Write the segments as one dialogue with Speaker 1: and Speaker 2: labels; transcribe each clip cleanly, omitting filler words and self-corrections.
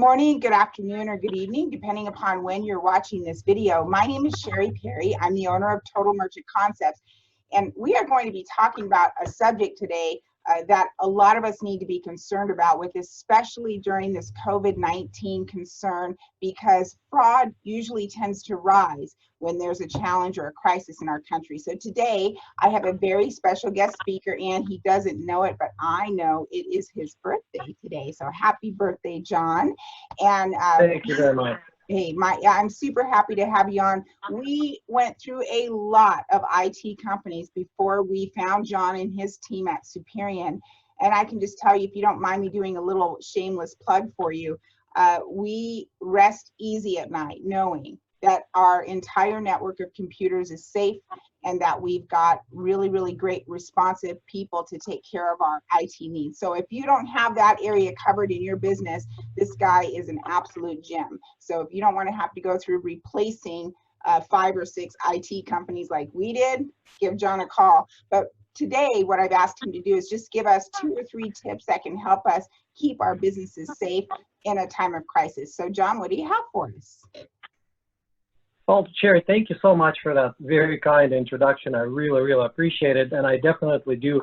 Speaker 1: morning, good afternoon, or good evening, depending upon when you're watching this video. My name is Sherry Perry. I'm the owner of Total Merchant Concepts, and we are going to be talking about a subject today that a lot of us need to be concerned about with, especially during this COVID-19 concern, because fraud usually tends to rise when there's a challenge or a crisis in our country. So today I have a very special guest speaker, and he doesn't know it, but I know it is his birthday today. So happy birthday, John. And
Speaker 2: thank you very much.
Speaker 1: Hey, I'm super happy to have you on. We went through a lot of IT companies before we found John and his team at Superien. And I can just tell you, if you don't mind me doing a little shameless plug for you, we rest easy at night knowing that our entire network of computers is safe and that we've got really, really great responsive people to take care of our IT needs. So if you don't have that area covered in your business, this guy is an absolute gem. So if you don't want to have to go through replacing 5 or 6 IT companies like we did, give John a call. But today, what I've asked him to do is just give us 2 or 3 tips that can help us keep our businesses safe in a time of crisis. So John, what do you have for us?
Speaker 2: Well, Sherry, thank you so much for that very kind introduction. I really, really appreciate it. And I definitely do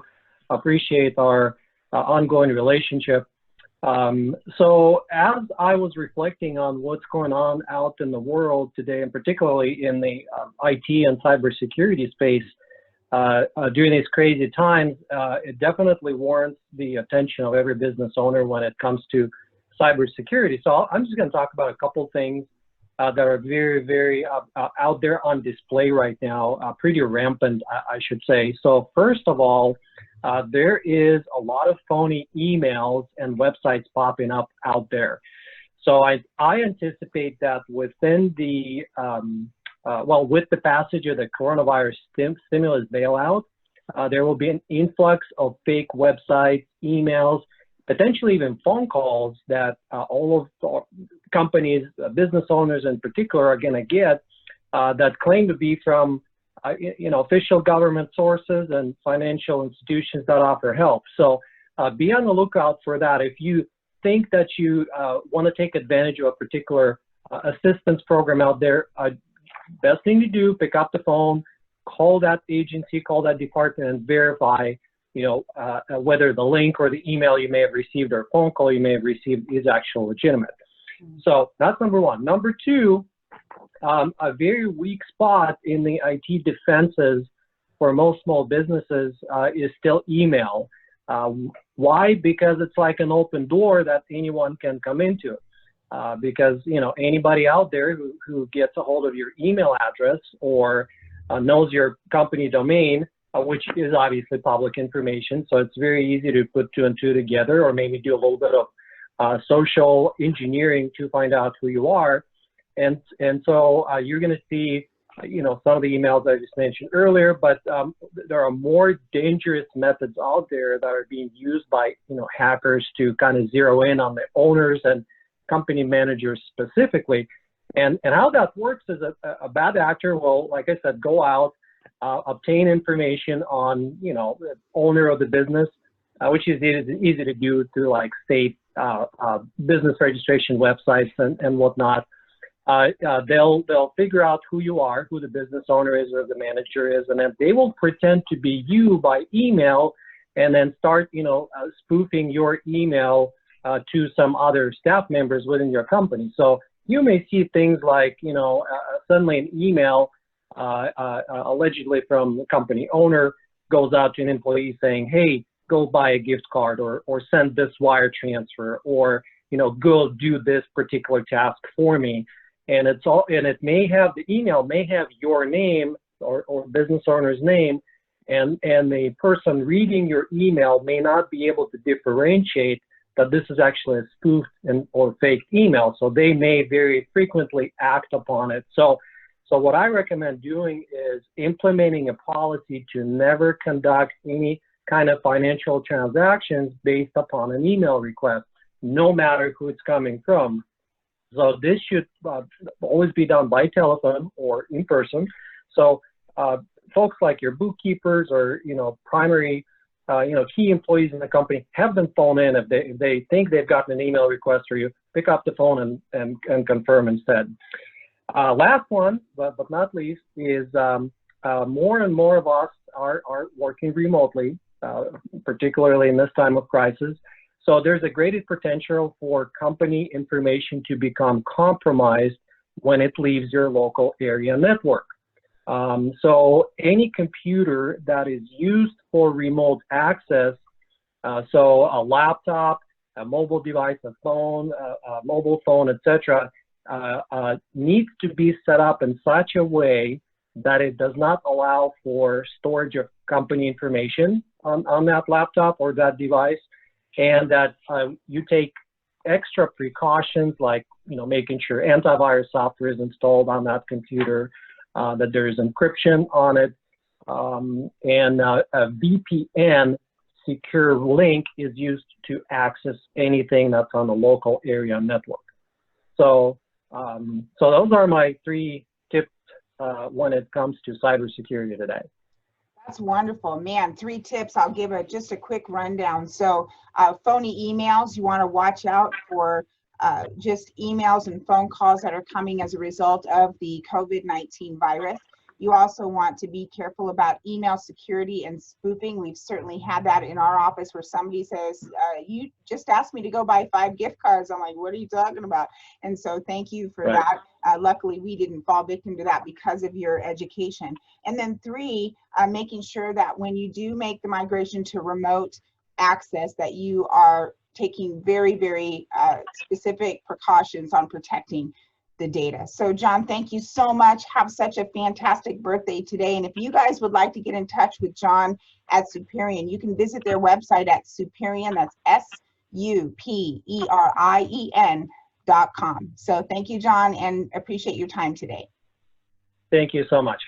Speaker 2: appreciate our ongoing relationship. So as I was reflecting on what's going on out in the world today, and particularly in the IT and cybersecurity space, during these crazy times, it definitely warrants the attention of every business owner when it comes to cybersecurity. So I'm just going to talk about a couple things that are very, very out there on display right now, pretty rampant, I should say. So first of all, there is a lot of phony emails and websites popping up out there. So I anticipate that within the, with the passage of the coronavirus stimulus bailout, there will be an influx of fake websites, emails, potentially even phone calls that all of the companies, business owners in particular, are going to get that claim to be from official government sources and financial institutions that offer help. So be on the lookout for that. If you think that you want to take advantage of a particular assistance program out there, best thing to do, pick up the phone, call that agency, call that department, and verify whether the link or the email you may have received or phone call you may have received is actually legitimate. So that's number one. Number two, a very weak spot in the IT defenses for most small businesses is still email. Why? Because it's like an open door that anyone can come into. Because anybody out there who gets a hold of your email address or knows your company domain, which is obviously public information, so it's very easy to put 2 and 2 together, or maybe do a little bit of social engineering to find out who you are, and so you're going to see, some of the emails I just mentioned earlier, but there are more dangerous methods out there that are being used by hackers to kind of zero in on the owners and company managers specifically, and how that works is a bad actor will, like I said, go out, obtain information on the owner of the business, which is easy to do through like state business registration websites and whatnot. They'll figure out who you are, who the business owner is or the manager is, and then they will pretend to be you by email, and then start spoofing your email to some other staff members within your company. So you may see things like suddenly an email allegedly from the company owner goes out to an employee saying, hey, go buy a gift card, or send this wire transfer, or go do this particular task for me. And it may have, the email may have your name or business owner's name, and the person reading your email may not be able to differentiate that this is actually a spoofed or fake email. So they may very frequently act upon it. So what I recommend doing is implementing a policy to never conduct any kind of financial transactions based upon an email request, no matter who it's coming from. So this should always be done by telephone or in person. So folks like your bookkeepers or primary key employees in the company, have them phone in if they think they've gotten an email request for you. pick up the phone and confirm instead. Last one, but not least, is more and more of us are working remotely, particularly in this time of crisis. So there's a greater potential for company information to become compromised when it leaves your local area network. So any computer that is used for remote access, so a laptop, a mobile device, a phone, a mobile phone, etc., needs to be set up in such a way that it does not allow for storage of company information on that laptop or that device, and that you take extra precautions like making sure antivirus software is installed on that computer, that there is encryption on it, and a VPN secure link is used to access anything that's on the local area network. So, so those are my 3 tips when it comes to cybersecurity today.
Speaker 1: That's wonderful, man. 3 tips. I'll give just a quick rundown. So phony emails, you want to watch out for just emails and phone calls that are coming as a result of the COVID-19 virus. You also want to be careful about email security and spoofing. We've certainly had that in our office where somebody says, you just asked me to go buy 5 gift cards. I'm like, what are you talking about? And so thank you for that. Luckily, we didn't fall victim to that because of your education. And then 3, making sure that when you do make the migration to remote access, that you are taking very, very specific precautions on protecting the data. So John, thank you so much. Have such a fantastic birthday today. And if you guys would like to get in touch with John at Superien, you can visit their website at Superien, that's SUPERIEN.com. So thank you, John, and appreciate your time today.
Speaker 2: Thank you so much.